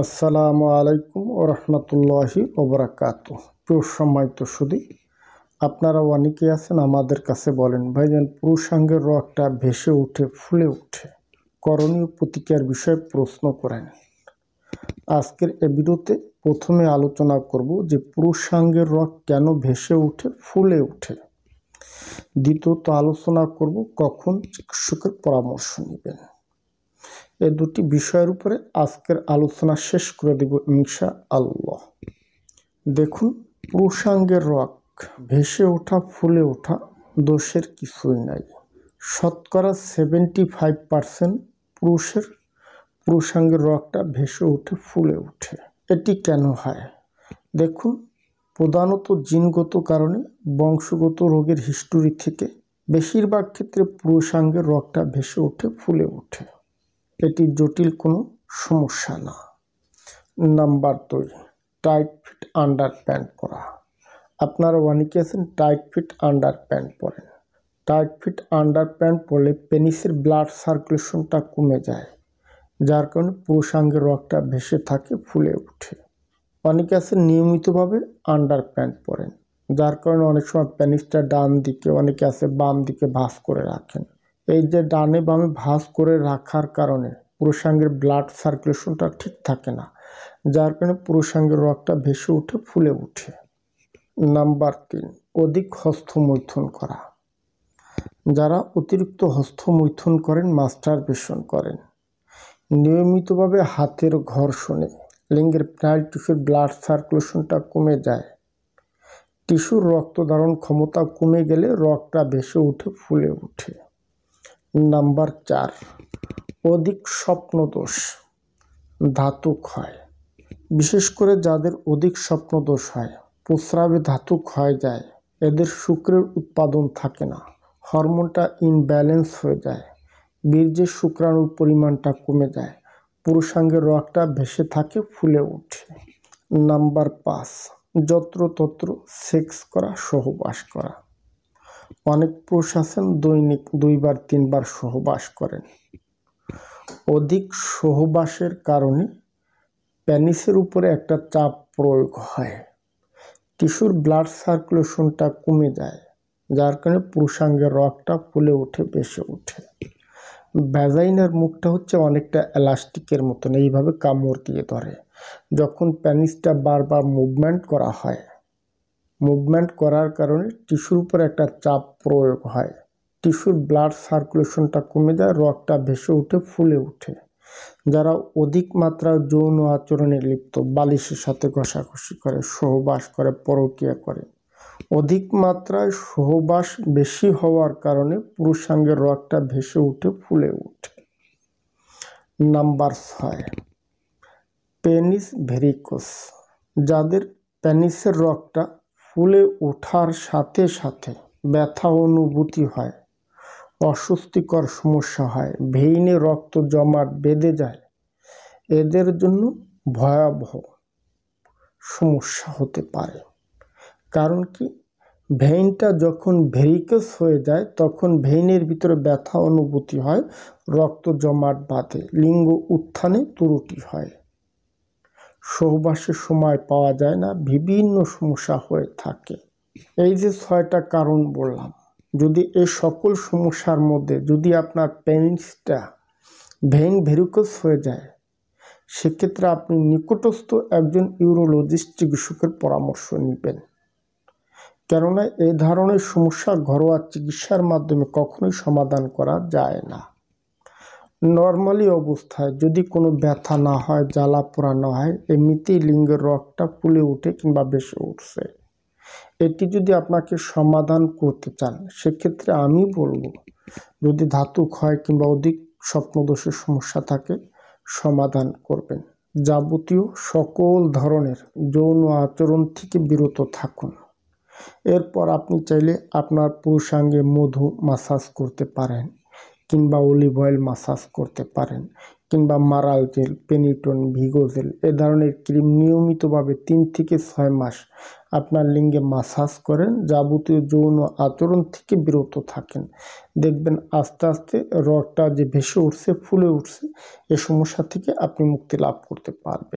আসসালামু আলাইকুম ও রহমতুল্লাহি ওবরাকাতুহ। প্রিয় সম্মানিত সুধী, আপনারা অনেকে আছেন আমাদের কাছে বলেন, ভাইজান পুরুষাঙ্গের রগটা ভেসে উঠে ফুলে উঠে, করণীয় প্রতিকার বিষয়ে প্রশ্ন করেন। আজকের এই ভিডিওতে প্রথমে আলোচনা করব যে পুরুষাঙ্গের রগ কেন ভেসে উঠে ফুলে উঠে। দ্বিতীয়ত আলোচনা করব কখন চিকিৎসকের পরামর্শ নেবেন। এই দুটি বিষয়ের উপরে আজকের আলোচনা শেষ করে দেব ইনশাআল্লাহ। দেখুন, পুরুষাঙ্গের রগ ভেসে ওঠা ফুলে ওঠা দোষের কিছুই নাই। শতকরা 75% পুরুষাঙ্গের রগটা ভেসে উঠে ফুলে ওঠে। এটি কেন হয়? দেখুন, প্রধানত জিনগত কারণে, বংশগত রোগের হিস্টোরি থেকে বেশিরভাগ ক্ষেত্রে পুরুষাঙ্গের রগটা ভেসে ওঠে ফুলে ওঠে। এটি জটিল কোনো সমস্যা না। Number 2, tight fit under pant পরা। আপনারা অনেকে আছেন টাইট ফিট আন্ডার প্যান্ট পরেন। টাইট ফিট আন্ডার প্যান্ট পরলে পেনিসের ব্লাড সার্কুলেশনটা কমে যায়, যার কারণে পুরুষাঙ্গের রগটা ভেসে থাকে, ফুলে ওঠে। অনেকে আছেন নিয়মিতভাবে আন্ডার প্যান্ট পরেন, যার কারণে অনেক সময় পেনিসটা ডান দিকে, অনেকে আছে বাম দিকে ভাঁজ করে রাখেন। এই যে ডানে বামে ভাঁজ করে রাখার কারণে পুরুষাঙ্গের ব্লাড সার্কুলেশনটা ঠিক থাকে না, যার কারণে পুরুষাঙ্গের রগটা ভেসে উঠে ফুলে ওঠে। নাম্বার 3, অধিক হস্তমৈথুন করা। যারা অতিরিক্ত হস্তমৈথুন করেন, মাস্টারবেশন করেন, নিয়মিতভাবে হাতের ঘর্ষণে লিঙ্গের প্রায় টিস্যুর ব্লাড সার্কুলেশনটা কমে যায়। টিস্যুর রক্ত ধারণ ক্ষমতা কমে গেলে রগটা ভেসে উঠে ফুলে ওঠে। নাম্বার 4, অধিক স্বপ্নদোষ, ধাতু ক্ষয়। বিশেষ করে যাদের অধিক স্বপ্নদোষ হয়, প্রস্রাবে ধাতু ক্ষয় যায়, এদের শুক্রের উৎপাদন থাকে না, হরমোনটা ইনব্যালেন্স হয়ে যায়, বীর্যের শুক্রাণুর পরিমাণটা কমে যায়, পুরুষাঙ্গের রগটা ভেসে থাকে, ফুলে ওঠে। নাম্বার 5, যত্রতত্র সেক্স করা, সহবাস করা। অনেক পুরুষ আছেন দৈনিক 2-3 বার সহবাস করেন। অধিক সহবাসের কারণে পেনিসের উপরে একটা চাপ প্রয়োগ হয়, টিস্যুর ব্লাড সার্কুলেশনটা কমে যায়, যার কারণে পুরুষাঙ্গের রগটা ফুলে উঠে, ভেসে ওঠে। ভ্যাজাইনার মুখটা হচ্ছে অনেকটা এলাস্টিকের মতন, এইভাবে কামড় দিয়ে ধরে। যখন পেনিসটা বারবার মুভমেন্ট করা হয়, মুভমেন্ট করার কারণে টিস্যুর উপর একটা চাপ প্রয়োগ হয়, টিস্যুর ব্লাড সার্কুলেশনটা কমে যায়, রগটা ভেসে উঠে, ফুলে ওঠে। যারা অধিক মাত্রায় যৌন আচরণে লিপ্ত, বালিশের সাথে ঘষাঘষি করে, সহবাস করে, পরকীয়া করে, অধিক মাত্রায় সহবাস বেশি হওয়ার কারণে পুরুষাঙ্গের রগটা ভেসে উঠে, ফুলে ওঠে। Number 6, penis varicose. যাদের পেনিসের রগটা ফুলে ওঠার সাথে সাথে ব্যথা অনুভূতি হয়, অস্বস্তিকর সমস্যা হয়, ভেইনে রক্ত জমাট বেঁধে যায়, এদের জন্য ভয়াবহ সমস্যা হতে পারে। কারণ কি, ভেইনটা যখন ভেরিকোস হয়ে যায়, তখন ভেইনের ভিতরে ব্যথা অনুভূতি হয়, রক্ত জমাট বাঁধে, লিঙ্গ উত্থানে ত্রুটি হয়, সহবাসের সময় পাওয়া যায় না, বিভিন্ন সমস্যা হয়ে থাকে। এই যে 6টা কারণ বললাম, যদি এই সকল সমস্যার মধ্যে যদি আপনার পেনিসটা ভেইন ভেরিকোস হয়ে যায়, সেক্ষেত্রে আপনি নিকটস্থ একজন ইউরোলজিস্ট চিকিৎসকের পরামর্শ নেবেন। কেননা এই ধরনের সমস্যা ঘরোয়া চিকিৎসার মাধ্যমে কখনোই সমাধান করা যায় না। নর্মালি অবস্থায় যদি কোনো ব্যথা না হয়, জ্বালা পোড়া না হয়, এমনিতেই লিঙ্গের রগটা ফুলে উঠে কিংবা ভেসে উঠছে, এটি যদি আপনাকে সমাধান করতে চান, সেক্ষেত্রে আমি বলবো, যদি ধাতু ক্ষয় কিংবা অধিক স্বপ্নদোষের সমস্যা থাকে, সমাধান করবেন। যাবতীয় সকল ধরনের যৌন আচরণ থেকে বিরত থাকুন। এরপর আপনি চাইলে আপনার পুরুষাঙ্গে মধু মাসাজ করতে পারেন, কিংবা অলিভ অয়েল মাসাজ করতে পারেন, কিংবা মারাল জেল, পেনিটন, ভিগো জেল, এ ধরনের ক্রিম নিয়মিতভাবে 3 থেকে 6 মাস আপনার লিঙ্গে মাসাজ করেন, যাবতীয় যৌন আচরণ থেকে বিরত থাকেন। দেখবেন আস্তে আস্তে রগটা যে ভেসে উঠছে, ফুলে উঠছে, এ সমস্যা থেকে আপনি মুক্তি লাভ করতে পারবেন।